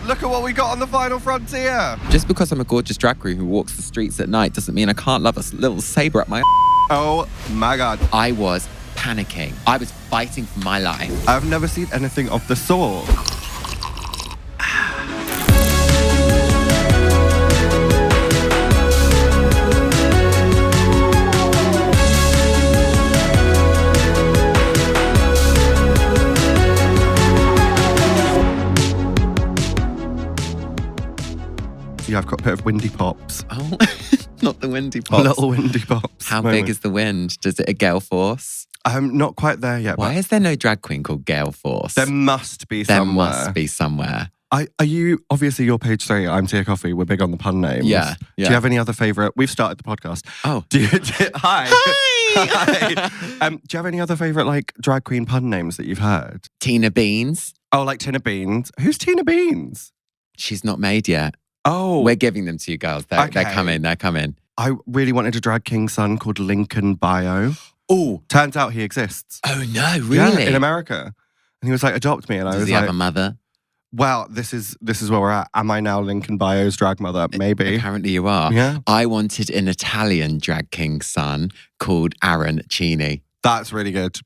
Look at what we got on the Final FronTia. Just because I'm a gorgeous drag queen who walks the streets at night doesn't mean I can't love a little saber up my Oh my God. I was panicking. I was fighting for my life. I've never seen anything of the sort. Yeah, I've got a bit of windy pops. Oh, not the windy pops. Little windy pops. How big is the wind? Does it a gale force? I'm not quite there yet. Why is there no drag queen called Gale Force? There must be There somewhere. must be somewhere. Are you, obviously you're Paige Three, I'm Tia Kofi, we're big on the pun names. Yeah. Do you have any other favourite, we've started the podcast. Oh. Hi. Hi. Hi. Do you have any other favourite like drag queen pun names that you've heard? Tina Beans. Oh, like Tina Beans. Who's Tina Beans? She's not made yet. Oh. We're giving them to you girls. They're Okay. coming. They're coming. I really wanted a drag king son called Lincoln Bio. Oh. Turns out he exists. Oh no, really? Yeah, in America. And he was like, adopt me. And I Does was he like, have a mother? well, this is where we're at. Am I now Lincoln Bio's drag mother? Maybe. Apparently you are. Yeah. I wanted an Italian drag king son called Aaron Cini. That's really good.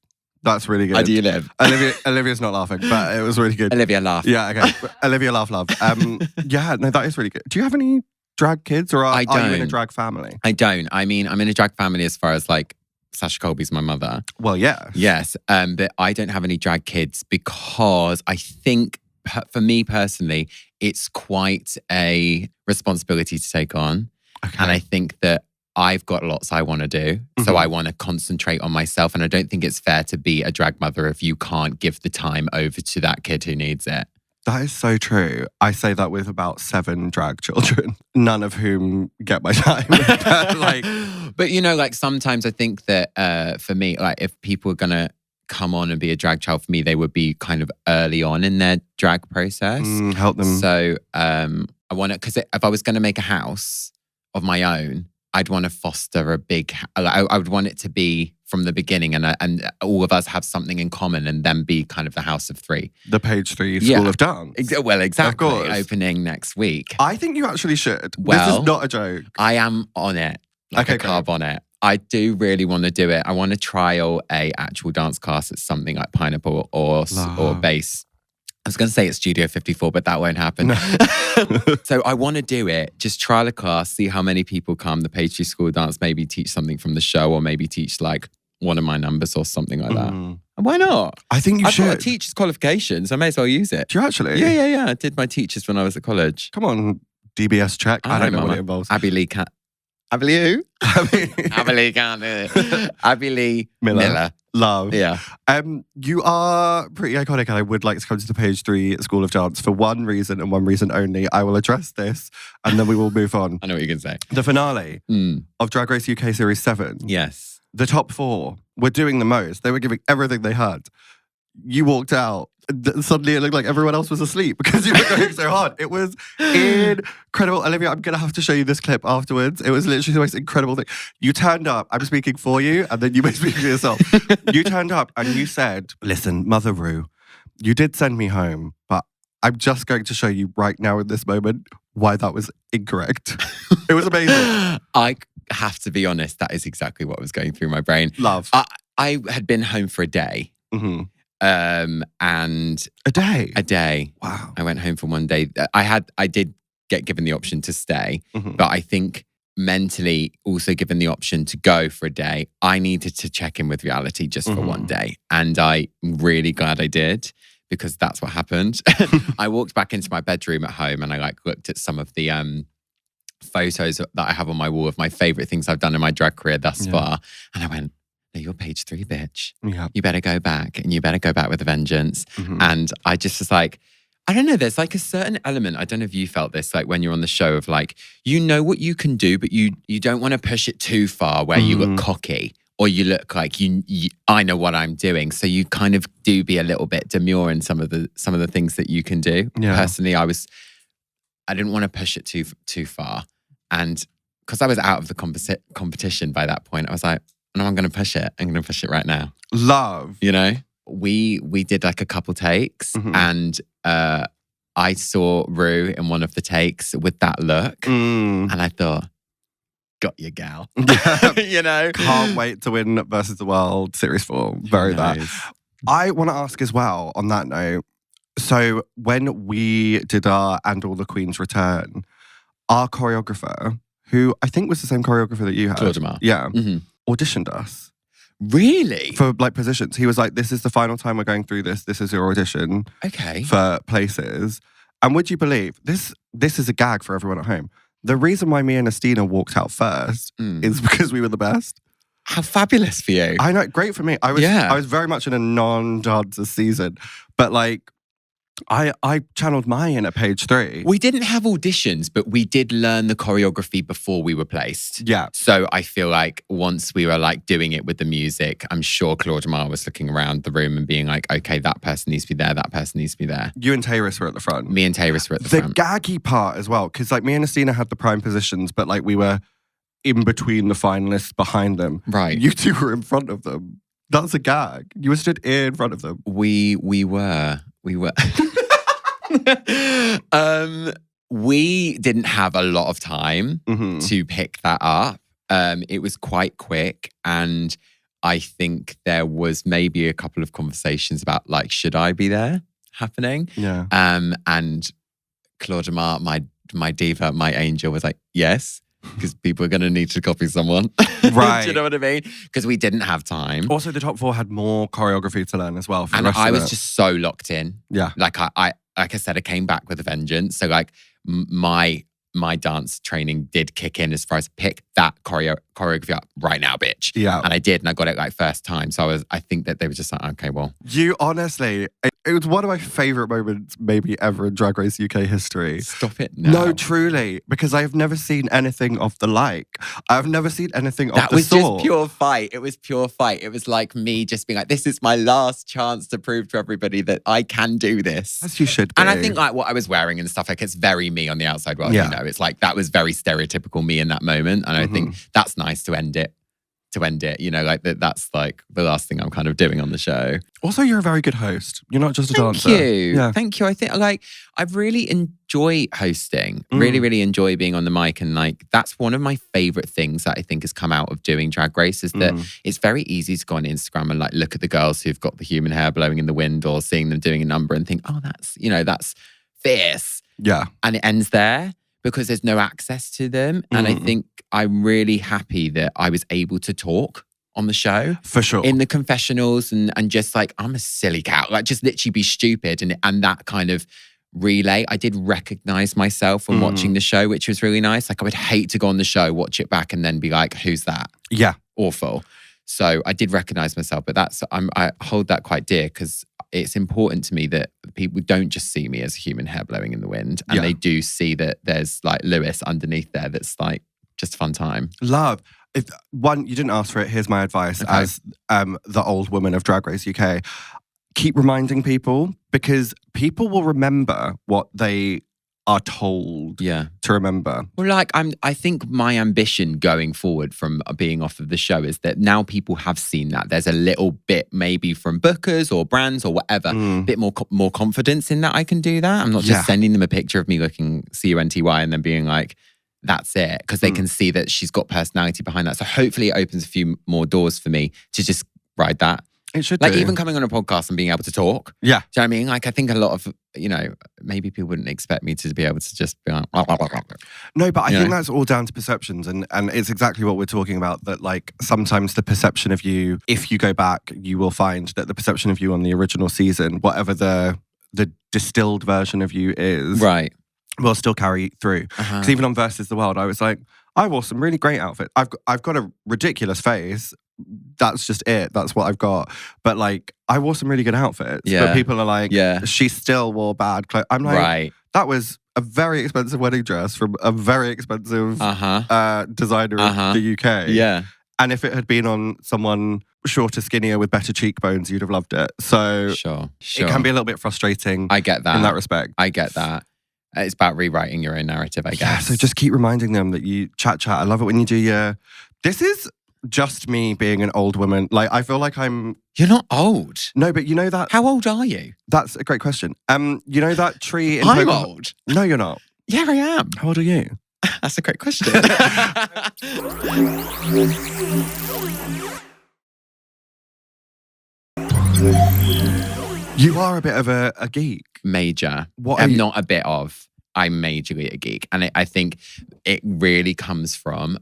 That's really good. How do you live? Olivia's not laughing, but it was really good. Olivia laugh. Yeah, okay. Olivia laugh. Yeah, no, that is really good. Do you have any drag kids or are you in a don't. drag family? I don't. I mean, I'm in a drag family as far as like Sasha Colby's my mother. Well, yeah. Yes, but I don't have any drag kids because I think for me personally, it's quite a responsibility to take on. Okay. And I think that I've got lots I want to do. So I want to concentrate on myself. And I don't think it's fair to be a drag mother if you can't give the time over to that kid who needs it. That is so true. I say that with about 7 drag children, none of whom get my time. But you know, like sometimes I think that for me, like if people are going to come on and be a drag child for me, they would be kind of early on in their drag process. Help them. So I want to, because if I was going to make a house of my own, I'd want to foster a big, I would want it to be from the beginning and all of us have something in common and then be kind of the house of 3. The Paige Three School of Dance. Well, exactly. Of course. Opening next week. I think you actually should. Well, this is not a joke. I am on it. Like Okay, a carb on it. I do really want to do it. I want to trial a actual dance class at something like Pineapple or Bass. I was going to say it's Studio 54, but that won't happen. No. So I want to do it. Just trial a class, see how many people come. The Paige Three School of Dance, maybe teach something from the show or maybe teach like one of my numbers or something like that. And why not? I think I've should. got a teacher's qualifications. I may as well use it. Do you actually? Yeah. I did my teachers when I was at college. Come on, DBS check. I don't know what it involves. Abby Lee can't. Abby Lee who? Abby Lee can't do it. Abby Lee Miller. Love. Yeah. You are pretty iconic and I would like to come to the Paige Three School of Dance for one reason and one reason only. I will address this and then we will move on. I know what you're going to say. The finale of Drag Race UK Series 7. Yes. The top 4 were doing the most. They were giving everything they had. You walked out. Suddenly it looked like everyone else was asleep because you were going so hard. It was incredible. Olivia, I'm going to have to show you this clip afterwards. It was literally the most incredible thing. You turned up. I'm speaking for you and then you may speak for yourself. You turned up and you said, listen, Mother Ru, you did send me home, but I'm just going to show you right now in this moment why that was incorrect. It was amazing. I have to be honest, that is exactly what was going through my brain. Love. I had been home for a day. And a day. Wow. I went home for one day. I did get given the option to stay, but I think mentally also given the option to go for a day, I needed to check in with reality just for one day. And I'm really glad I did because that's what happened. I walked back into my bedroom at home and I like looked at some of the photos that I have on my wall of my favorite things I've done in my drag career thus far. And I went, no, you're Paige Three, bitch. Yeah. You better go back and you better go back with a vengeance. And I just was like, I don't know, there's like a certain element, I don't know if you felt this, like when you're on the show of like, you know what you can do, but you don't want to push it too far where you look cocky or you look like I know what I'm doing. So you kind of do be a little bit demure in some of the things that you can do. Yeah. Personally, I didn't want to push it too far. And because I was out of the competition by that point, I was like, no, I'm going to push it. I'm going to push it right now. Love. You know? We did like a couple takes and I saw Rue in one of the takes with that look, and I thought, got your gal. You know? Can't wait to win versus the World Series 4. Very that. I want to ask as well, on that note, so when we did our And All the Queens return, our choreographer, who I think was the same choreographer that you had. Claudemar. Yeah. Auditioned us. Really? For like positions. He was like, this is the final time we're going through this. This is your audition. Okay. For places. And would you believe, this is a gag for everyone at home. The reason why me and Estina walked out first is because we were the best. How fabulous for you. I know, great for me. I was very much in a non-dancer season. But like, I channeled mine at Paige Three. We didn't have auditions, but we did learn the choreography before we were placed. Yeah. So I feel like once we were like doing it with the music, I'm sure Claudemar was looking around the room and being like, okay, that person needs to be there, that person needs to be there. You and Tayrus were at the front. Me and Tayrus were at the front. The gaggy part as well, because like me and Estina had the prime positions, but like we were in between the finalists behind them. Right. You two were in front of them. That's a gag. You were stood in front of them. We were. We didn't have a lot of time to pick that up. It was quite quick, and I think there was maybe a couple of conversations about like, should I be there happening? Yeah. And Claudemar, my diva, my angel, was like, yes. Because people are going to need to copy someone. Right. Do you know what I mean? Because we didn't have time. Also, the top four had more choreography to learn as well. For and the rest I of was it. just so locked in. Yeah. Like I said, I came back with a vengeance. So like my dance training did kick in as far as pick that choreography up right now, bitch. Yeah. And I did, and I got it like first time. So I think that they were just like, okay, well. You honestly, it was one of my favourite moments maybe ever in Drag Race UK history. Stop it now. No, truly, because I have never seen anything of the like. I've never seen anything of the sort. That was just pure fight. It was pure fight. It was like me just being like, this is my last chance to prove to everybody that I can do this. As you should be. And I think like what I was wearing and stuff, like it's very me on the outside world, you know. It's like that was very stereotypical me in that moment. And I think that's nice to end it. You know, like that's like the last thing I'm kind of doing on the show. Also, you're a very good host. You're not just a dancer. Thank you. Thank you. I think like I really enjoy hosting. Really, really enjoy being on the mic. And like that's one of my favorite things that I think has come out of doing Drag Race is that it's very easy to go on Instagram and like look at the girls who've got the human hair blowing in the wind or seeing them doing a number and think, oh, that's fierce. Yeah. And it ends there. Because there's no access to them. And I think I'm really happy that I was able to talk on the show. For sure. In the confessionals and just like, I'm a silly cat. Like just literally be stupid. And that kind of relay, I did recognize myself when watching the show, which was really nice. Like I would hate to go on the show, watch it back and then be like, who's that? Yeah. Awful. So I did recognize myself, but I hold that quite dear because it's important to me that people don't just see me as a human hair blowing in the wind and they do see that there's like Lewis underneath there that's like just a fun time. Love. If one, you didn't ask for it, here's my advice as the old woman of Drag Race UK. Keep reminding people because people will remember what they are told to remember. Well, like I think my ambition going forward from being off of the show is that now people have seen that there's a little bit maybe from bookers or brands or whatever, a bit more confidence in that I can do that. I'm not just sending them a picture of me looking CUNTY and then being like, that's it, because they can see that she's got personality behind that. So hopefully it opens a few more doors for me to just ride that. It should like do. Even coming on a podcast and being able to talk. Yeah. Do you know what I mean? Like I think a lot of, maybe people wouldn't expect me to be able to just be like, blah, blah, blah, blah. No, but I think that's all down to perceptions. And it's exactly what we're talking about, that like sometimes the perception of you, if you go back, you will find that the perception of you on the original season, whatever the distilled version of you is, right, will still carry through. Because even on Versus the World, I was like, I wore some really great outfits. I've got a ridiculous face. That's just it. That's what I've got. But like, I wore some really good outfits. Yeah. But people are like, she still wore bad clothes. I'm like, that was a very expensive wedding dress from a very expensive designer in the UK. Yeah. And if it had been on someone shorter, skinnier, with better cheekbones, you'd have loved it. So sure. It can be a little bit frustrating. I get that. In that respect. I get that. It's about rewriting your own narrative, I guess. Yeah, so just keep reminding them that you chat. I love it when you do this is just me being an old woman. Like, I feel like I'm... You're not old. No, but you know that... How old are you? That's a great question. You know that tree in I'm old. No, you're not. Yeah, I am. How old are you? That's a great question. You are a bit of a geek. Major. What I'm not a bit of. I'm majorly a geek. And I think it really comes from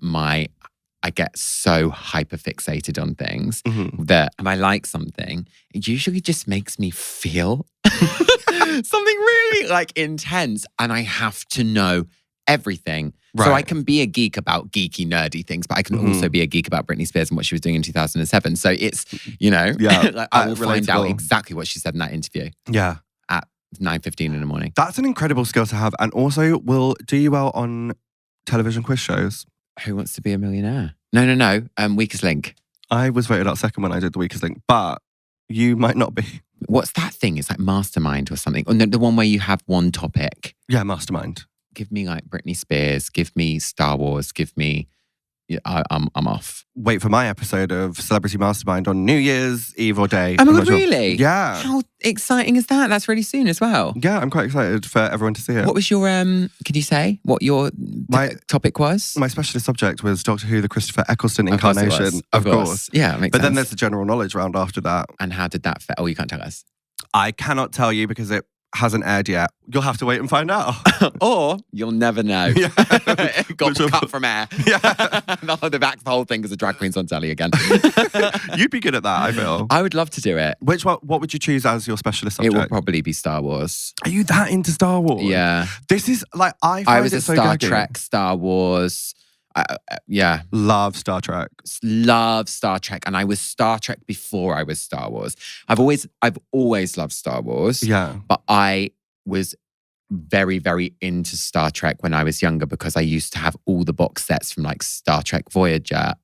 I get so hyper fixated on things that if I like something, it usually just makes me feel something really like intense. And I have to know everything. Right. So I can be a geek about geeky, nerdy things, but I can also be a geek about Britney Spears and what she was doing in 2007. So it's, like I will find out exactly what she said in that interview. Yeah. At 9:15 in the morning. That's an incredible skill to have. And also will do you well on television quiz shows. Who Wants to Be a Millionaire? No. Weakest Link. I was voted out second when I did the Weakest Link, but you might not be. What's that thing? It's like Mastermind or something. Or the one where you have one topic. Yeah, Mastermind. Give me like Britney Spears. Give me Star Wars. Give me... I'm off. Wait for my episode of Celebrity Mastermind on New Year's Eve or day. Oh my God, really? Yeah. How exciting is that? That's really soon as well. Yeah, I'm quite excited for everyone to see it. What was your, could you say what your topic was? My specialist subject was Doctor Who, the Christopher Eccleston incarnation. Of course. Yeah, makes But sense. then there's the general knowledge round after that. And how did that fit? Oh, you can't tell us. I cannot tell you because it hasn't aired yet. You'll have to wait and find out. Or you'll never know. Yeah. Got cut from air. Yeah. the whole thing is a drag queens on telly again. You'd be good at that, I feel. I would love to do it. What would you choose as your specialist subject? It will probably be Star Wars. Are you that into Star Wars? Yeah. This is like, I was a Star Trek, Star Wars. Yeah. Love Star Trek. Love Star Trek. And I was Star Trek before I was Star Wars. I've always loved Star Wars. Yeah. But I was very, very into Star Trek when I was younger because I used to have all the box sets from like Star Trek Voyager,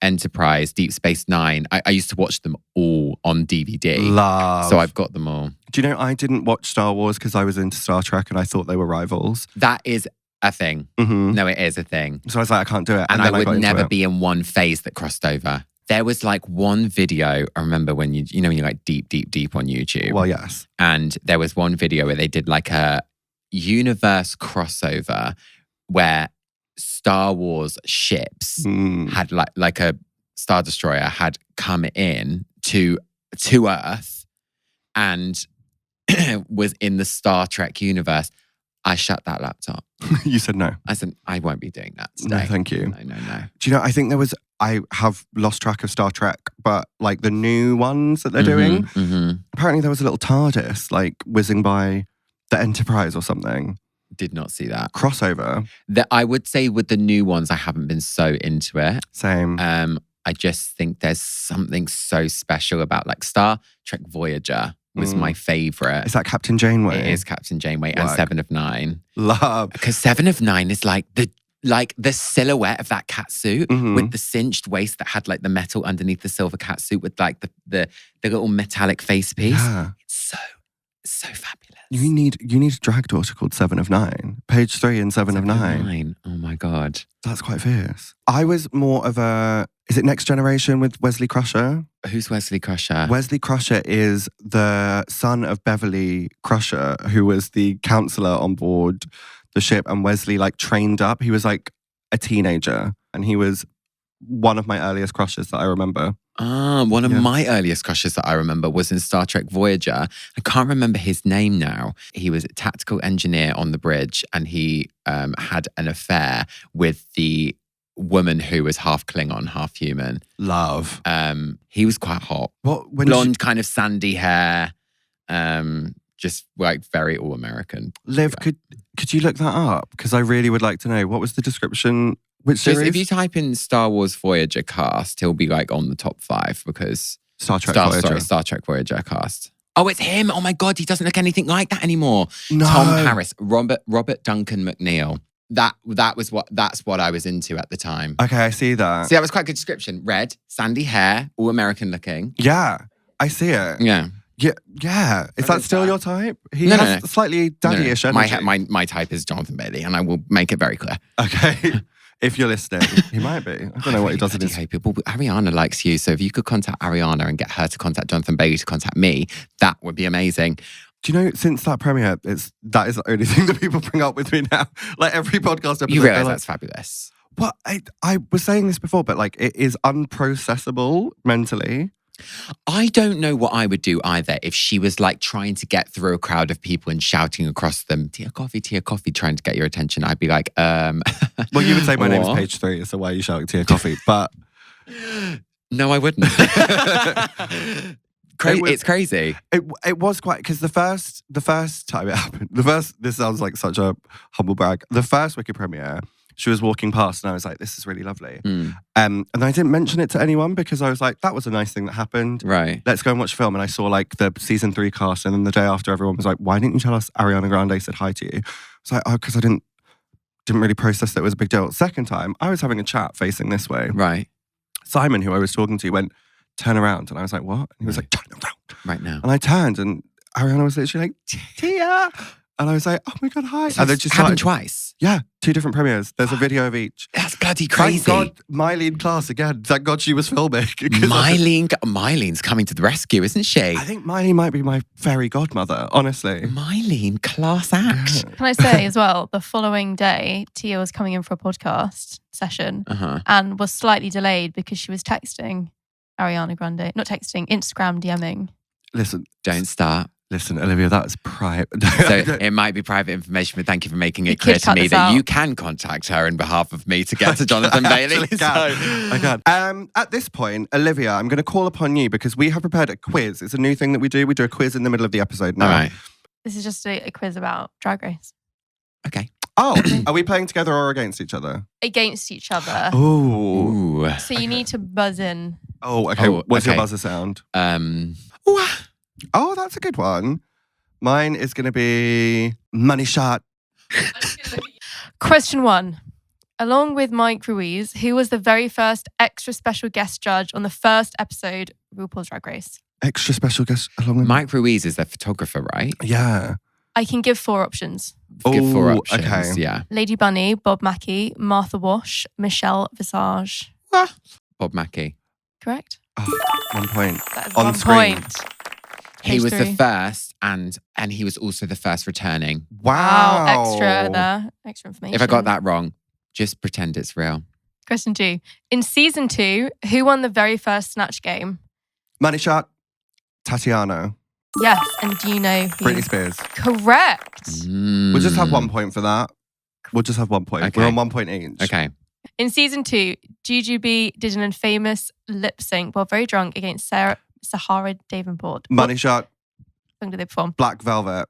Enterprise, Deep Space Nine. I used to watch them all on DVD. Love. So I've got them all. Do you know I didn't watch Star Wars because I was into Star Trek and I thought they were rivals? That is a thing. No, it is a thing. So I was like, I can't do it. And I would never be in one phase that crossed over. There was like one video, I remember when when you're like deep on YouTube. Well, yes. And there was one video where they did like a universe crossover where Star Wars ships had like a Star Destroyer had come in to Earth and was in the Star Trek universe. I shut that laptop. You said no. I said, I won't be doing that today. No, thank you. No. Do you know, I think I have lost track of Star Trek, but like the new ones that they're doing, apparently there was a little TARDIS like whizzing by the Enterprise or something. Did not see that. Crossover. I would say with the new ones, I haven't been so into it. Same. I just think there's something so special about like Star Trek Voyager was my favourite. Is that Captain Janeway? It is Captain Janeway and 7 of 9. Love. Because 7 of 9 is like the silhouette of that catsuit with the cinched waist that had like the metal underneath the silver catsuit with like the little metallic face piece. Yeah. It's so fabulous. You need a drag daughter called 7 of 9. Paige 3 and 7 of 9. Oh my God. That's quite fierce. I was more of is it Next Generation with Wesley Crusher? Who's Wesley Crusher? Wesley Crusher is the son of Beverly Crusher, who was the counselor on board the ship. And Wesley like trained up. He was like a teenager and he was one of my earliest crushes that I remember. One of my earliest crushes that I remember was in Star Trek Voyager. I can't remember his name now. He was a tactical engineer on the bridge and he had an affair with the woman who was half Klingon, half human. Love. He was quite hot. Blonde, kind of sandy hair. Just like very all-American. Liv, could you look that up? Because I really would like to know. What was the description? Which series? If you type in Star Wars Voyager cast, he'll be like on the top 5 because... Star Trek Voyager cast. Oh, it's him. Oh my God, he doesn't look anything like that anymore. No. Tom Harris, Robert Duncan McNeil. That's what I was into at the time. Okay, I see that. See, that was quite a good description. Red, sandy hair, all American looking. Yeah, I see it. Yeah. Yeah. Is that still your type? He No, has slightly daddy-ish energy. My type is Jonathan Bailey, and I will make it very clear. Okay. If you're listening, he might be. I don't know what he does in his... People. Ariana likes you, so if you could contact Ariana and get her to contact Jonathan Bailey to contact me, that would be amazing. Do you know, since that premiere, that is the only thing that people bring up with me now. Like every podcast episode. You realise that's fabulous. Well, I was saying this before, but like it is unprocessable mentally. I don't know what I would do either if she was like trying to get through a crowd of people and shouting across them, Tia Kofi, trying to get your attention. I'd be like, Well, you would say my name's Paige Three, so why are you shouting Tia Kofi? But no, I wouldn't. It's crazy. It was quite, because the first time it happened, this sounds like such a humble brag. The first Wicked premiere, she was walking past and I was like, this is really lovely. And I didn't mention it to anyone because I was like, that was a nice thing that happened. Right. Let's go and watch a film. And I saw like the season 3 cast, and then the day after everyone was like, why didn't you tell us Ariana Grande said hi to you? I was like, oh, because I didn't really process that it was a big deal. Second time, I was having a chat facing this way. Right. Simon, who I was talking to, went, turn around. And I was like, what? And he was like, turn around. Right now. And I turned and Ariana was literally like, Tia. And I was like, oh my God, hi. So and then she happened twice. Yeah, 2 different premieres. There's a video of each. That's bloody crazy. Thank God, Mylene class again. Thank God she was filming. Mylene's coming to the rescue, isn't she? I think Mylene might be my fairy godmother, honestly. Mylene, class act. Yeah. Can I say as well, the following day, Tia was coming in for a podcast session and was slightly delayed because she was texting Ariana Grande. Not texting, Instagram DMing. Listen. Don't start. Listen, Olivia, that's private. So it might be private information, but thank you for making it clear to me that you can contact her in behalf of me to get to Jonathan Bailey. I can. At this point, Olivia, I'm going to call upon you because we have prepared a quiz. It's a new thing that we do. We do a quiz in the middle of the episode now. All right. This is just a quiz about Drag Race. Okay. Oh, are we playing together or against each other? Against each other. Ooh. So you need to buzz in. Oh, okay. What's your buzzer sound? Oh, that's a good one. Mine is going to be money shot. Question 1. Along with Mike Ruiz, who was the very first extra special guest judge on the first episode of RuPaul's Drag Race? Extra special guest along with Mike Ruiz is their photographer, right? Yeah. I can give 4 options. Give 4 options, okay. Yeah. Lady Bunny, Bob Mackie, Martha Wash, Michelle Visage. Bob Mackie. Correct? Oh, 1 point. That is On 1 screen. point. He was the H3. first and he was also the first returning. Wow. Extra there. Extra information. If I got that wrong, just pretend it's real. Question 2. In season 2, who won the very first Snatch game? Money shot. Tatiana. Yes, and do you know who? Britney Spears. Correct. We'll just have 1 point for that. We'll just have 1 point. Okay. We're on 1 point each. Okay. In season 2, Jujubee did an infamous lip sync while very drunk against Sahara Davenport. Money shot. What song did they perform? Black Velvet.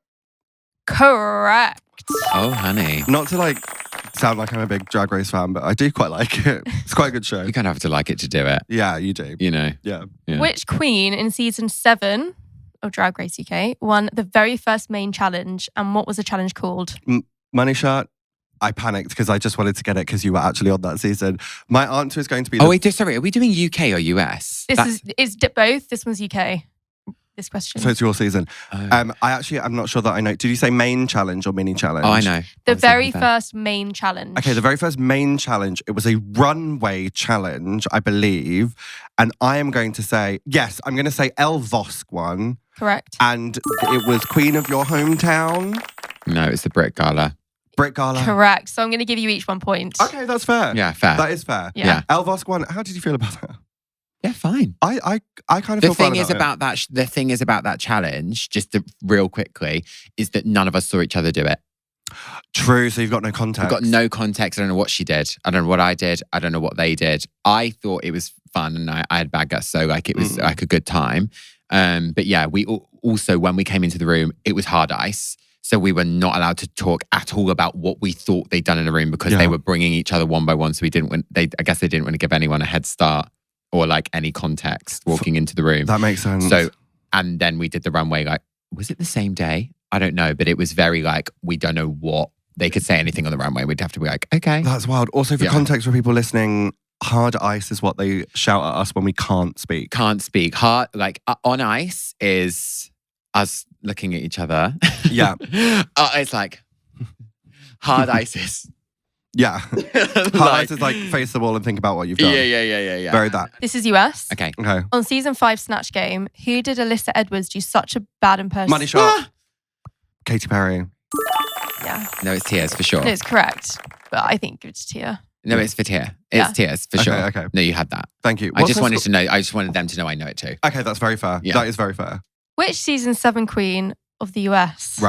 Correct. Oh, honey. Not to like sound like I'm a big Drag Race fan, but I do quite like it. It's quite a good show. You kind of have to like it to do it. Yeah, you do. You know. Yeah. Which queen in season 7 of Drag Race UK won the very first main challenge, and what was the challenge called? Money shot. I panicked because I just wanted to get it because you were actually on that season. My answer is going to be... Oh, wait, sorry. Are we doing UK or US? It's both. This one's UK. This question. So it's your season. Oh. I'm not sure that I know. Did you say main challenge or mini challenge? Oh, I know. The very first main challenge. Okay, the very first main challenge, it was a runway challenge, I believe. And I am going to say, yes, I'm going to say El Vosk one. Correct. And it was Queen of Your Hometown. No, it's the Brit Gala. Brit Gala. Correct. So I'm going to give you each 1 point. Okay, that's fair. Yeah, fair. That is fair. Yeah. El Vosk one, how did you feel about that? Yeah, fine. I kind of The feel fine thing is about about that. The thing is about that challenge, real quickly, is that none of us saw each other do it. True, so you've got no context. We've got no context. I don't know what she did. I don't know what I did. I don't know what they did. I thought it was fun and I had bad guts, so like it was like a good time. But yeah, we also, when we came into the room, it was hard ice. So we were not allowed to talk at all about what we thought they'd done in the room because they were bringing each other one by one. So we didn't want, I guess they didn't want to give anyone a head start or like any context walking into the room. That makes sense. So, and then we did the runway, like, was it the same day? I don't know, but it was very like, we don't know what, they could say anything on the runway. We'd have to be like, okay. That's wild. Also, for context for people listening, hard ice is what they shout at us when we can't speak. Can't speak. Hard, like on ice is us looking at each other. Yeah. It's like hard ice is Yeah. Highlights is like face the wall and think about what you've done. Yeah. Very that. This is US. Okay. On season 5 Snatch Game, who did Alyssa Edwards do such a bad impersonation? Money Shot. Katy Perry. Yeah. No, it's Tia's for sure. No, it's correct. But I think it's Tia. No, it's for Tia. It's Tia's for sure. Okay. No, you had that. Thank you. I just wanted to know. I just wanted them to know I know it too. Okay, that's very fair. Yeah. That is very fair. Which season 7 queen of the US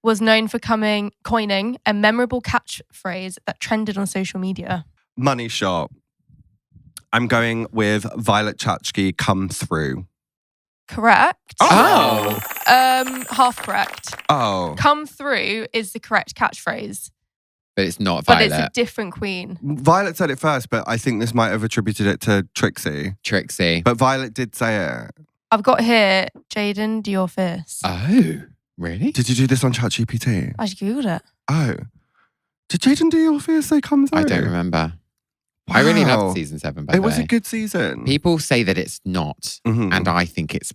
was known for coining a memorable catchphrase that trended on social media? Money Shot. I'm going with Violet Chachki, Come Through. Correct. Oh. Half correct. Oh. Come Through is the correct catchphrase. But it's not But Violet. it's a different queen. Violet said it first, but I think this might have attributed it to Trixie. But Violet did say it. I've got here, Jaden, do your fierce. Oh, really? Did you do this on ChatGPT? I just Googled it. Oh. Did Jaden do your fierce say Come Through? I don't remember. Wow. I really loved season 7, by the way. It was a good season. People say that it's not. And I think it's...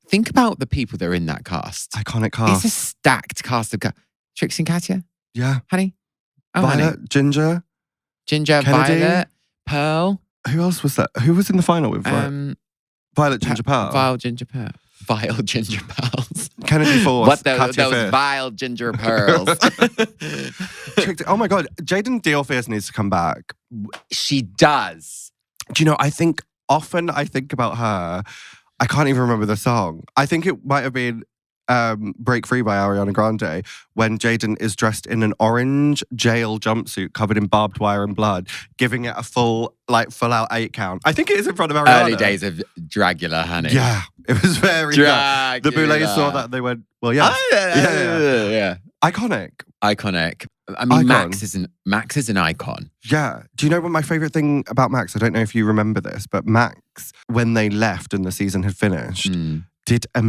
think about the people that are in that cast. Iconic cast. It's a stacked cast of... Trixie and Katya? Yeah. Honey? Oh, Violet, honey. Ginger, Kennedy, Violet, Pearl. Who else was that? Who was in the final with Violet, Ginger, Pearl? Vile Ginger Pearl. Vile Ginger Pearls. Kennedy Force. Those vile ginger pearls. Oh my God. Jaden Dior-Fierce needs to come back. She does. Do you know, I think about her. I can't even remember the song. I think it might have been Break Free by Ariana Grande, when Jaden is dressed in an orange jail jumpsuit covered in barbed wire and blood, giving it a full out 8 count. I think it is in front of Ariana. Early days of Dragula, honey. Yeah, it was very Dragula. The Boulets saw that and they went, well, yeah. Yeah. Iconic. I mean, Icon. Max is an icon. Yeah. Do you know what my favorite thing about Max? I don't know if you remember this, but Max, when they left and the season had finished, did a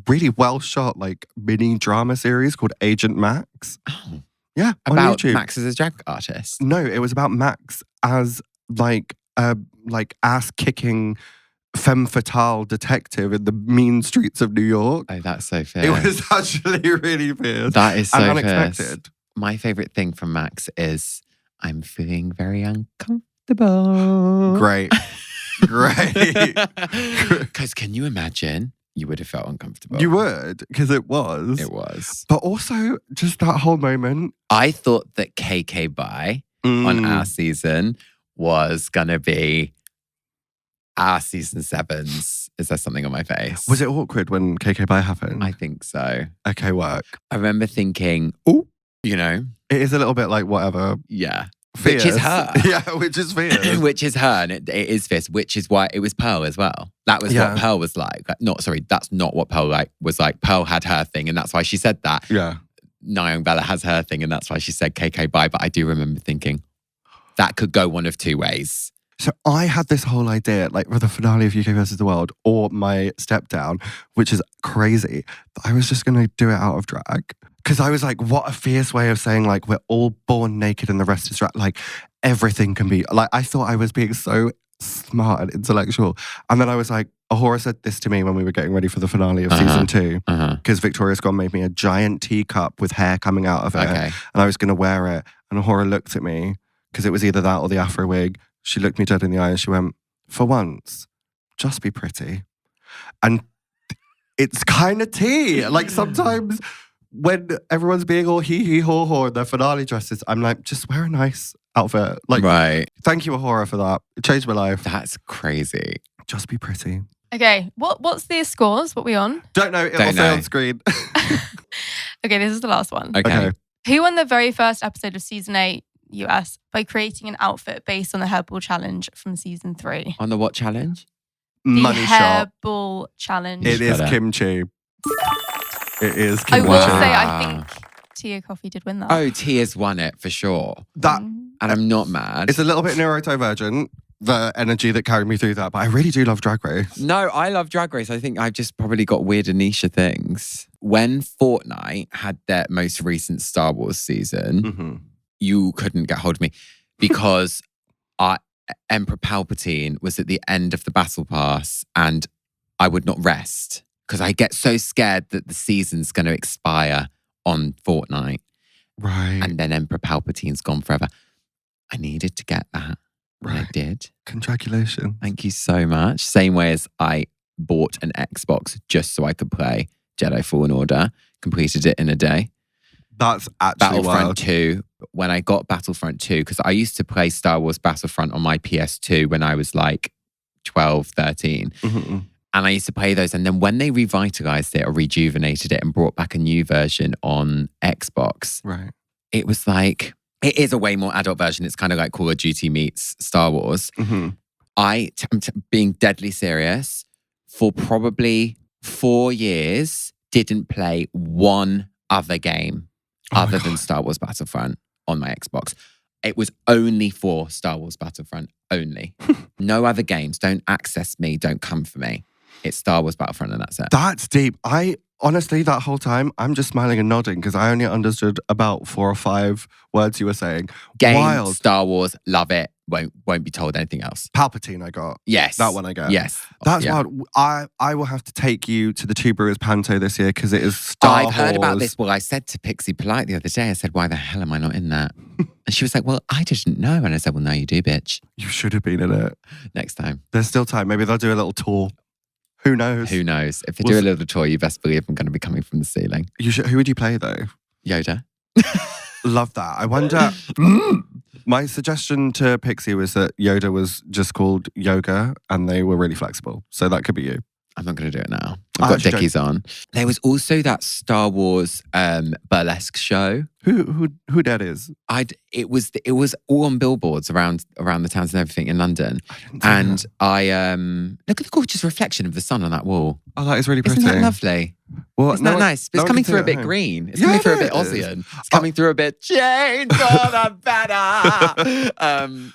really well shot mini drama series called Agent Max. Oh. Yeah, on about YouTube. Max as a drag artist. No, it was about Max as ass kicking femme fatale detective in the mean streets of New York. Oh, that's so fierce. It was actually really fierce. That is so and unexpected. Fierce. My favorite thing from Max is I'm feeling very uncomfortable. Great. Because can you imagine? You would have felt uncomfortable. You would, because it was. It was. But also, just that whole moment. I thought that KK Bye on our season was going to be our season 7's. Is there something on my face? Was it awkward when KK Bye happened? I think so. Okay, work. I remember thinking, oh, it is a little bit like whatever. Yeah. Fierce. Which is her. Yeah, which is fierce. Which is her. And it is fierce, which is why it was Pearl as well. That was what Pearl was like. That's not what Pearl was like. Pearl had her thing, and that's why she said that. Yeah. Nyong Bella has her thing, and that's why she said KK Bye. But I do remember thinking, that could go one of two ways. So I had this whole idea, for the finale of UK versus the World or my step down, which is crazy, that I was just going to do it out of drag. Because I was like, what a fierce way of saying, we're all born naked and the rest is drag. Everything can be. I thought I was being so smart and intellectual. And then I was like, Ahura said this to me when we were getting ready for the finale of season 2. Because Victoria Scott made me a giant teacup with hair coming out of it. Okay. And I was going to wear it. And Ahura looked at me, because it was either that or the Afro wig. She looked me dead in the eye and she went, for once, just be pretty. And it's kind of tea. Sometimes when everyone's being all hee haw haw in their finale dresses, I'm like, just wear a nice outfit. Right. Thank you, Ahura, for that. It changed my life. That's crazy. Just be pretty. Okay, what's the scores? What we on? Don't know. It'll say on screen. Okay, this is the last one. Okay. Who won the very first episode of season 8 US by creating an outfit based on the hairball challenge from season 3? On the what challenge? Money the shot. hairball challenge. It is kimchi. It is kimchi. I will say, I think Tia Kofi did win that. Oh, Tia's won it for sure. And I'm not mad. It's a little bit neurodivergent, the energy that carried me through that, but I really do love Drag Race. No, I love Drag Race. I think I've just probably got weirder niche things. When Fortnite had their most recent Star Wars season, you couldn't get hold of me because Emperor Palpatine was at the end of the battle pass and I would not rest because I get so scared that the season's going to expire on Fortnite. Right. And then Emperor Palpatine's gone forever. I needed to get that. Right. I did. Congratulations. Thank you so much. Same way as I bought an Xbox just so I could play Jedi Fallen Order. Completed it in a day. That's actually Battlefront wild. 2. When I got Battlefront 2, because I used to play Star Wars Battlefront on my PS2 when I was like 12, 13. Mm-hmm. And I used to play those. And then when they revitalized it or rejuvenated it and brought back a new version on Xbox, right, it was like, it is a way more adult version. It's kind of like Call of Duty meets Star Wars. Mm-hmm. I'm being deadly serious, for probably 4 years, didn't play one other game other than Star Wars Battlefront on my Xbox. It was only for Star Wars Battlefront only. No other games. Don't access me. Don't come for me. It's Star Wars Battlefront and that's it. That's deep. Honestly, that whole time, I'm just smiling and nodding because I only understood about 4 or 5 words you were saying. Game, Wild. Star Wars, love it. Won't be told anything else. Palpatine I got. Yes. That one I get. Yes. That's wild. I will have to take you to the Two Brewers Panto this year because it is Star Wars. I've heard about this. Well, I said to Pixie polite the other day, I said, why the hell am I not in that? And she was like, well, I didn't know. And I said, well, now you do, bitch. You should have been in it. Next time. There's still time. Maybe they'll do a little tour. Who knows? Who knows? If they do a little tour, you best believe I'm going to be coming from the ceiling. Who would you play though? Yoda. Love that. I wonder. My suggestion to Pixie was that Yoda was just called Yoga and they were really flexible. So that could be you. I'm not going to do it now. I've got Dickies on. There was also that Star Wars burlesque show. Who that is? It was all on billboards around the towns and everything in London. I look at the gorgeous reflection of the sun on that wall. Oh, that is really pretty. Isn't that lovely? Well, Isn't that nice? But it's coming through a bit green. It's coming through a bit Aussian. It's coming through a bit change for the better.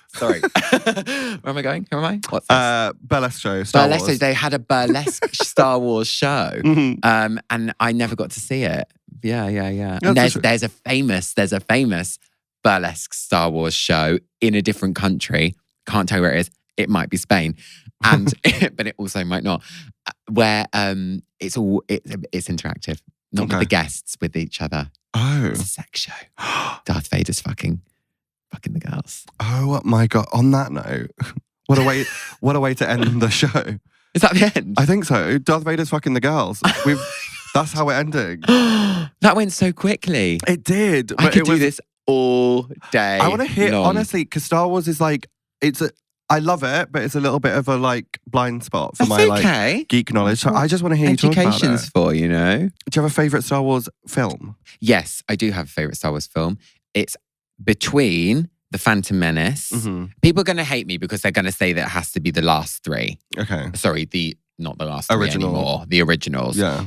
Sorry. Where am I going? Who am I? What's this? Burlesque show. Star Wars. So they had a burlesque Star Wars show. Mm-hmm. And I never got to see it. Yeah. And there's a famous burlesque Star Wars show in a different country. Can't tell you where it is. It might be Spain, and but it also might not. Where it's interactive, not with the guests, with each other. Oh, it's a sex show. Darth Vader's fucking the girls. Oh my God! On that note, what a way to end the show. Is that the end? I think so. Darth Vader's fucking the girls. That's how we're ending. That went so quickly. It did. I could do this all day. I want to hear long. honestly because Star Wars is like I love it, but it's a little bit of a like blind spot for my geek knowledge. So I just want to hear you talk about it. Education's for, you know. Do you have a favourite Star Wars film? Yes, I do have a favourite Star Wars film. It's between The Phantom Menace. Mm-hmm. People are going to hate me because they're going to say that it has to be the last 3. Okay. Sorry, not the last 3 anymore. The originals. Yeah.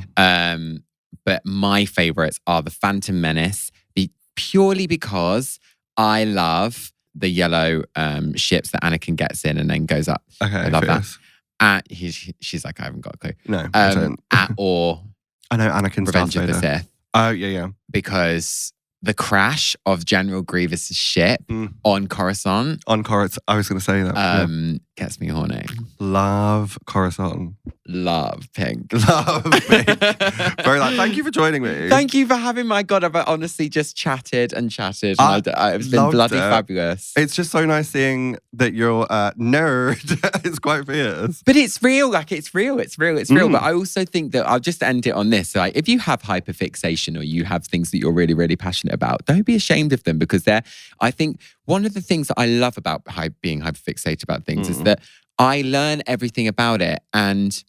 But my favourites are The Phantom Menace, purely because I love the yellow ships that Anakin gets in and then goes up. Okay, I love that. She's like, I haven't got a clue. No, I don't. Or I know Anakin's Revenge of the Sith. Oh, yeah. Because the crash of General Grievous' ship on Coruscant. I was going to say that. Gets me horny. Love Coruscant. Love pink. Love pink. Very like, thank you for joining me. Thank you for having my God, I've honestly just chatted. It's been bloody fabulous. It's just so nice seeing that you're a nerd. It's quite fierce. But it's real. Like, it's real. But I also think that I'll just end it on this. Like, if you have hyperfixation or you have things that you're really, really passionate about, don't be ashamed of them because I think one of the things that I love about being hyperfixated about things is that I learn everything about it and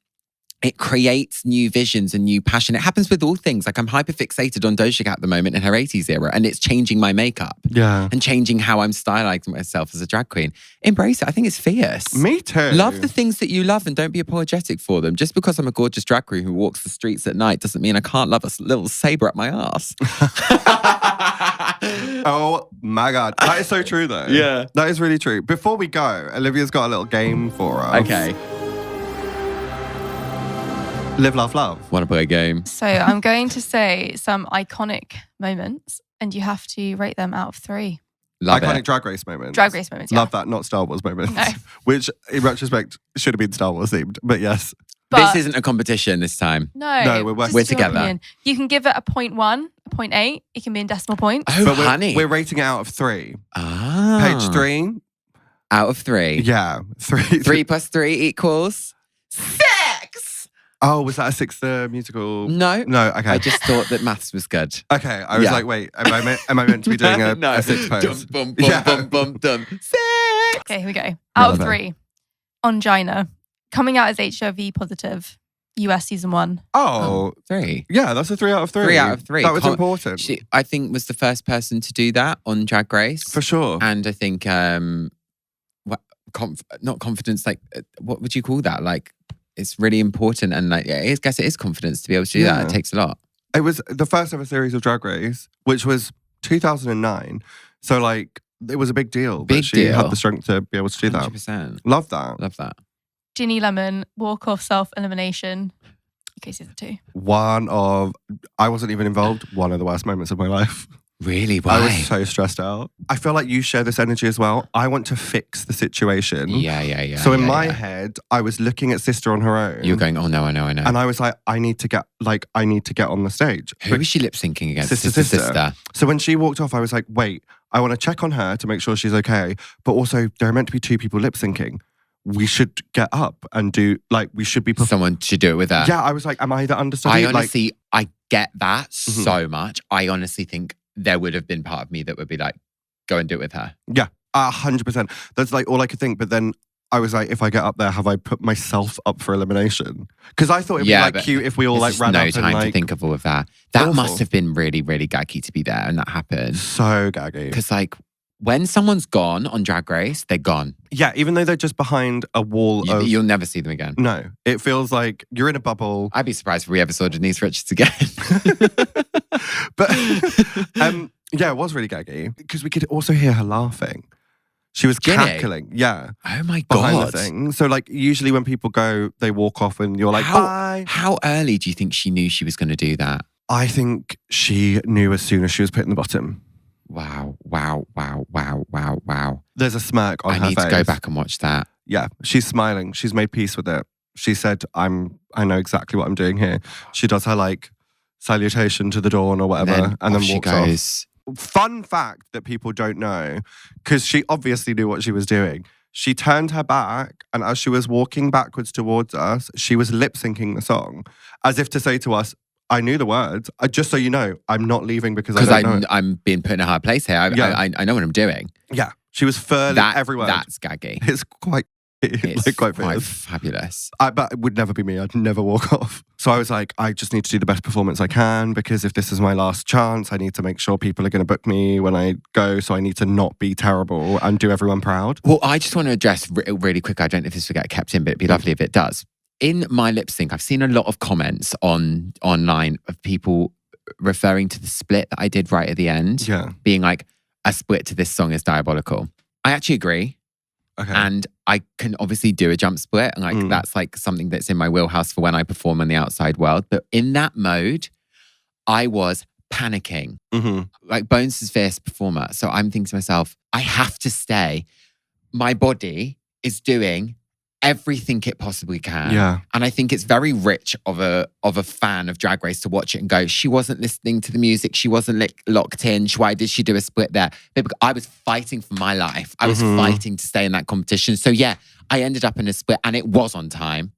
it creates new visions and new passion. It happens with all things. Like I'm hyperfixated on Doja Cat at the moment in her 80s era and it's changing my makeup. Yeah. And changing how I'm stylizing myself as a drag queen. Embrace it. I think it's fierce. Me too. Love the things that you love and don't be apologetic for them. Just because I'm a gorgeous drag queen who walks the streets at night doesn't mean I can't love a little saber up my ass. Oh my God. That is so true though. Yeah. That is really true. Before we go, Olivia's got a little game for us. Okay. Live, laugh, love. Want to play a game? So I'm going to say some iconic moments and you have to rate them out of 3. Love iconic it. Drag Race moments. Drag Race moments, yeah. Love that, not Star Wars moments. No. Which, in retrospect, should have been Star Wars themed. But yes. But this isn't a competition this time. No, we're together. Opinion. You can give it a 0.1, a 0.8. It can be in decimal points. Oh, but honey. We're rating it out of 3. Ah. Paige Three. Out of 3. Yeah. 3. 3 plus 3 equals 6. Oh, was that a 6 musical? No. No, okay. I just thought that maths was good. Okay, I was like, wait, am I meant to be doing a 6 pose? Dum, bum, bum, dum. 6. Okay, here we go. Out of 3. Ongina. Coming out as HIV positive. US season 1. Oh, 3. Yeah, that's a 3 out of 3. 3 out of 3. That was important. She, I think, was the first person to do that on Drag Race. For sure. And I think, not confidence, like, what would you call that? Like, it's really important. And like, I guess it is confidence to be able to do that. It takes a lot. It was the first ever series of Drag Race, which was 2009. So like, it was a big deal. Big she deal. had the strength to be able to do 100%. that. Love that. Love that. Ginny Lemon, walk off self-elimination. Okay, season 2. I wasn't even involved, one of the worst moments of my life. Really? Why? I was so stressed out. I feel like you share this energy as well. I want to fix the situation. Yeah. So in my head, I was looking at Sister on her own. You're going, oh no, I know. And I was like, I need to get on the stage. Who was she lip syncing against? Sister. So when she walked off, I was like, wait, I want to check on her to make sure she's okay. But also, there are meant to be 2 people lip syncing. We should get up and do, like, we should be... Someone should do it with her. Yeah, I was like, am I the understudy? I get that so much. I honestly think there would have been part of me that would be like, go and do it with her. Yeah, 100%. That's like all I could think. But then I was like, if I get up there, have I put myself up for elimination? Because I thought it'd be like cute if we all like ran up and like... no time to think of all of that. That must have been really, really gaggy to be there and that happened. So gaggy. Because like, when someone's gone on Drag Race, they're gone. Yeah, even though they're just behind a wall You'll never see them again. No, it feels like you're in a bubble. I'd be surprised if we ever saw Denise Richards again. But yeah, it was really gaggy because we could also hear her laughing. She was cackling. Yeah. Oh my God. Behind the thing. So like usually when people go, they walk off and you're like, bye. How early do you think she knew she was going to do that? I think she knew as soon as she was put in the bottom. Wow. There's a smirk on her face. I need to go back and watch that. Yeah, she's smiling. She's made peace with it. She said, I know exactly what I'm doing here. She does her like salutation to the dawn or whatever and then walks off. Fun fact that people don't know, because she obviously knew what she was doing. She turned her back and as she was walking backwards towards us, she was lip syncing the song as if to say to us, I knew the words. Just so you know, I'm not leaving because I don't know. I'm being put in a hard place here. I know what I'm doing. Yeah. She was furling every word. That's gaggy. It's quite fabulous. But it would never be me. I'd never walk off. So I was like, I just need to do the best performance I can because if this is my last chance, I need to make sure people are going to book me when I go. So I need to not be terrible and do everyone proud. Well, I just want to address really quick. I don't know if this will get kept in, but it'd be lovely if it does. In my lip sync, I've seen a lot of comments online of people referring to the split that I did right at the end. Yeah. Being like, a split to this song is diabolical. I actually agree. Okay. And I can obviously do a jump split. And like that's like something that's in my wheelhouse for when I perform in the outside world. But in that mode, I was panicking. Like Bones is a fierce performer. So I'm thinking to myself, I have to stay. My body is doing everything it possibly can. Yeah. And I think it's very rich of a fan of Drag Race to watch it and go, she wasn't listening to the music. She wasn't locked in. Why did she do a split there? But I was fighting for my life. I was fighting to stay in that competition. So yeah, I ended up in a split and it was on time.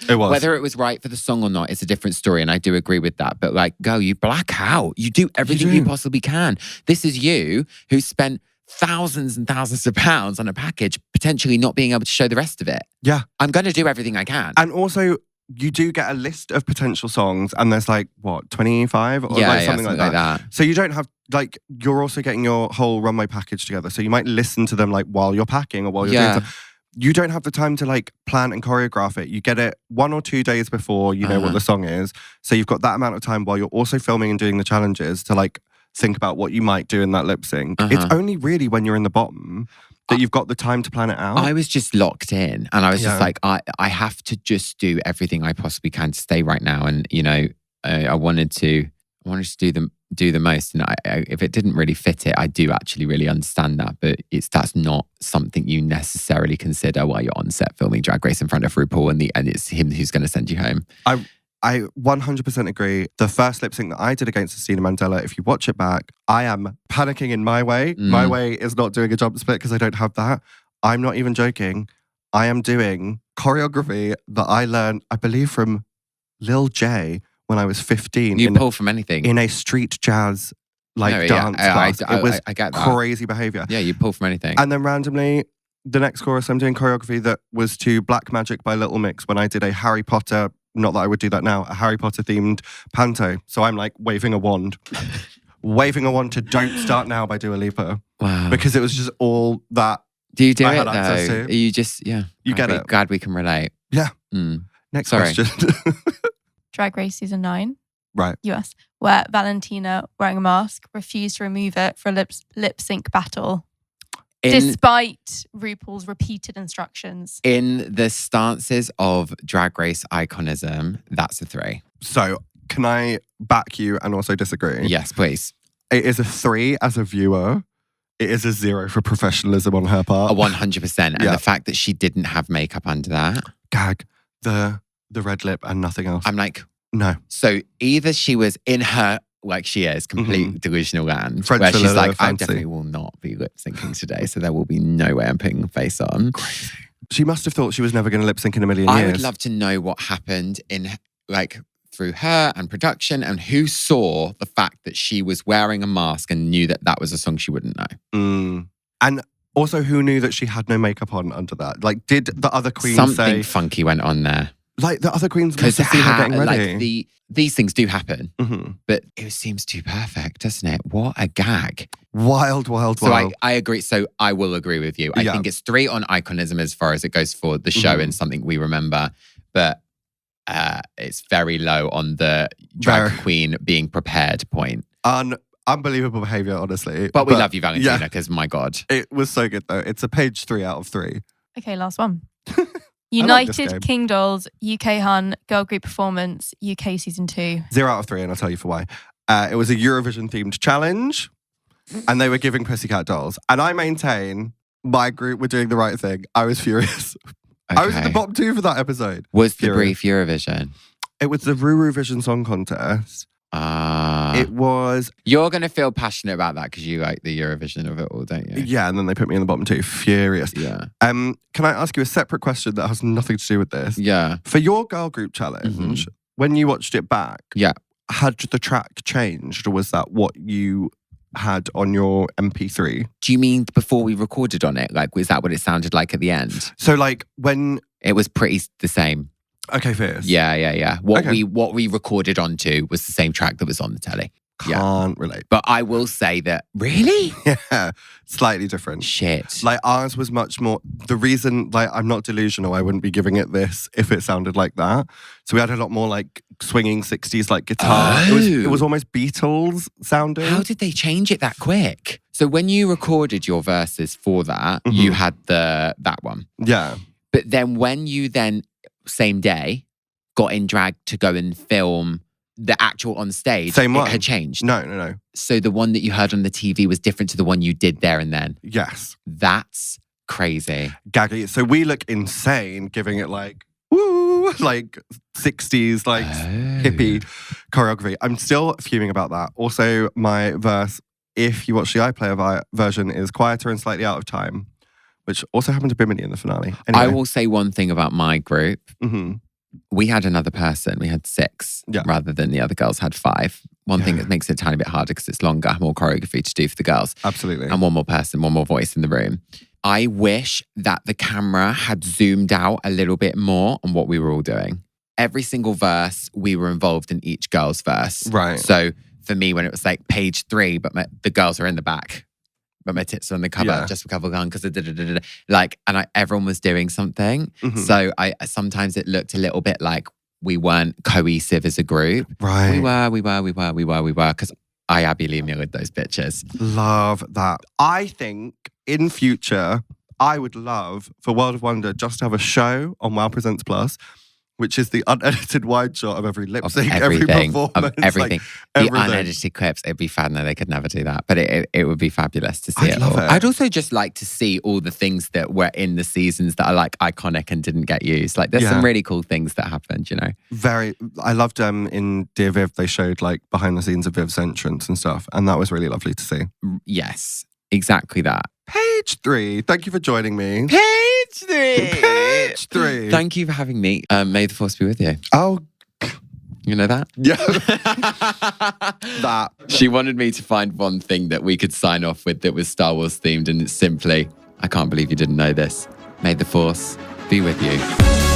It was. Whether it was right for the song or not, it's a different story. And I do agree with that. But like, go, you black out. You do everything you possibly can. This is you who spent thousands and thousands of pounds on a package, potentially not being able to show the rest of it. Yeah. I'm going to do everything I can. And also, you do get a list of potential songs and there's like, what, 25? Or something like that. So you don't have, like, you're also getting your whole runway package together. So you might listen to them like while you're packing or while you're doing stuff. You don't have the time to like plan and choreograph it. You get it 1 or 2 days before you know what the song is. So you've got that amount of time while you're also filming and doing the challenges to like think about what you might do in that lip sync. It's only really when you're in the bottom that you've got the time to plan it out. I was just locked in and I was just like, I have to just do everything I possibly can to stay right now. And, you know, I wanted to do the most. And if it didn't really fit it, I do actually really understand that. But that's not something you necessarily consider while you're on set filming Drag Race in front of RuPaul and it's him who's going to send you home. I 100% agree. The first lip sync that I did against Christina Mandela, if you watch it back, I am panicking in my way. My way is not doing a jump split because I don't have that. I'm not even joking. I am doing choreography that I learned, I believe, from Lil J when I was 15. You pull from anything. In a street jazz dance class. It was I get that. crazy behaviour. Yeah, you pull from anything. And then randomly, the next chorus, I'm doing choreography that was to Black Magic by Little Mix when I did a Harry Potter, not that I would do that now, a Harry Potter themed panto. So I'm like waving a wand. Waving a wand to Don't Start Now by Dua Lipa. Wow. Because it was just all that. Do you do I it had access though? to. You just, yeah. You get it. Glad we can relate. Yeah. Next question. Drag Race Season 9. Right. US. Where Valentina, wearing a mask, refused to remove it for a lip sync battle. Despite RuPaul's repeated instructions. In the stances of Drag Race iconism, that's a 3. So, can I back you and also disagree? Yes, please. It is a 3 as a viewer. It is a 0 for professionalism on her part. 100%. And the fact that she didn't have makeup under that. Gag. The red lip and nothing else. I'm like, no. So either she was in her, like she is, complete delusional land, French where she's like, fancy. I definitely will not be lip syncing today, so there will be no way I'm putting a face on. Crazy. She must have thought she was never going to lip sync in a million years. I would love to know what happened in, like, through her and production, and who saw the fact that she was wearing a mask and knew that that was a song she wouldn't know. And also, who knew that she had no makeup on under that? Like, did the other queens Something funky went on there. Like, the other queens must have seen her getting ready. Like these things do happen, but it seems too perfect, doesn't it? What a gag. Wild. So I agree. So I will agree with you. I think it's 3 on iconism as far as it goes for the show and something we remember, but it's very low on the drag queen being prepared point. Unbelievable behaviour, honestly. But we love you, Valentina, because my God. It was so good, though. It's a Paige 3 out of 3. Okay, last one. like United King Dolls, UK Hun, Girl Group Performance, UK Season 2. 0 out of 3, and I'll tell you for why. It was a Eurovision-themed challenge, and they were giving Pussycat Dolls. And I maintain my group were doing the right thing. I was furious. Okay. I was in the bottom 2 for that episode. Was the brief Eurovision? It was the RuPaul Song Contest. It was... You're going to feel passionate about that because you like the Eurovision of it all, don't you? Yeah, and then they put me in the bottom 2. Furious. Yeah. Can I ask you a separate question that has nothing to do with this? Yeah. For your girl group challenge, when you watched it back, had the track changed, or was that what you had on your MP3? Do you mean before we recorded on it? Like, was that what it sounded like at the end? So, like, when... It was pretty the same. Okay, fierce. Yeah. What we recorded onto was the same track that was on the telly. Can't relate. But I will say that, really? Yeah, slightly different. Shit. Like, ours was much more... The reason, like, I'm not delusional, I wouldn't be giving it this if it sounded like that. So we had a lot more, like, swinging 60s, like, guitar. Oh. It was almost Beatles sounding. How did they change it that quick? So when you recorded your verses for that, you had that one. Yeah. But then when you same day, got in drag to go and film the actual on stage, Same one. It had changed. No. So the one that you heard on the TV was different to the one you did there and then. Yes. That's crazy. Gaggy. So we look insane giving it like, woo, like 60s, like hippie choreography. I'm still fuming about that. Also, my verse, if you watch the iPlayer version, is quieter and slightly out of time, which also happened to Bimini in the finale. Anyway. I will say one thing about my group. We had another person. We had 6 rather than the other girls had 5. One thing that makes it a tiny bit harder because it's longer, more choreography to do for the girls. Absolutely. And one more person, one more voice in the room. I wish that the camera had zoomed out a little bit more on what we were all doing. Every single verse, we were involved in each girl's verse. Right. So for me, when it was like Paige 3, but the girls are in the back, but my tits are on the cover, just for cover gun, because like, and everyone was doing something. So sometimes it looked a little bit like we weren't cohesive as a group. Right. We were, because I Abby leave me with those bitches. Love that. I think in future, I would love for World of Wonder just to have a show on Wow Presents Plus which is the unedited wide shot of every lip sync, every everything, performance. of everything. Like, the unedited clips, it'd be fab. No, they could never do that. But it would be fabulous to see I'd love all. it. I'd also just like to see all the things that were in the seasons that are like iconic and didn't get used. Like there's some really cool things that happened, you know? I loved in Dear Viv, they showed like behind the scenes of Viv's entrance and stuff. And that was really lovely to see. Yes, exactly that. Paige Three, thank you for joining me. Paige Three. Paige Three. Thank you for having me. May the force be with you. Oh, you know that? yeah. That. She wanted me to find one thing that we could sign off with that was Star Wars themed, and it's simply, I can't believe you didn't know this. May the force be with you.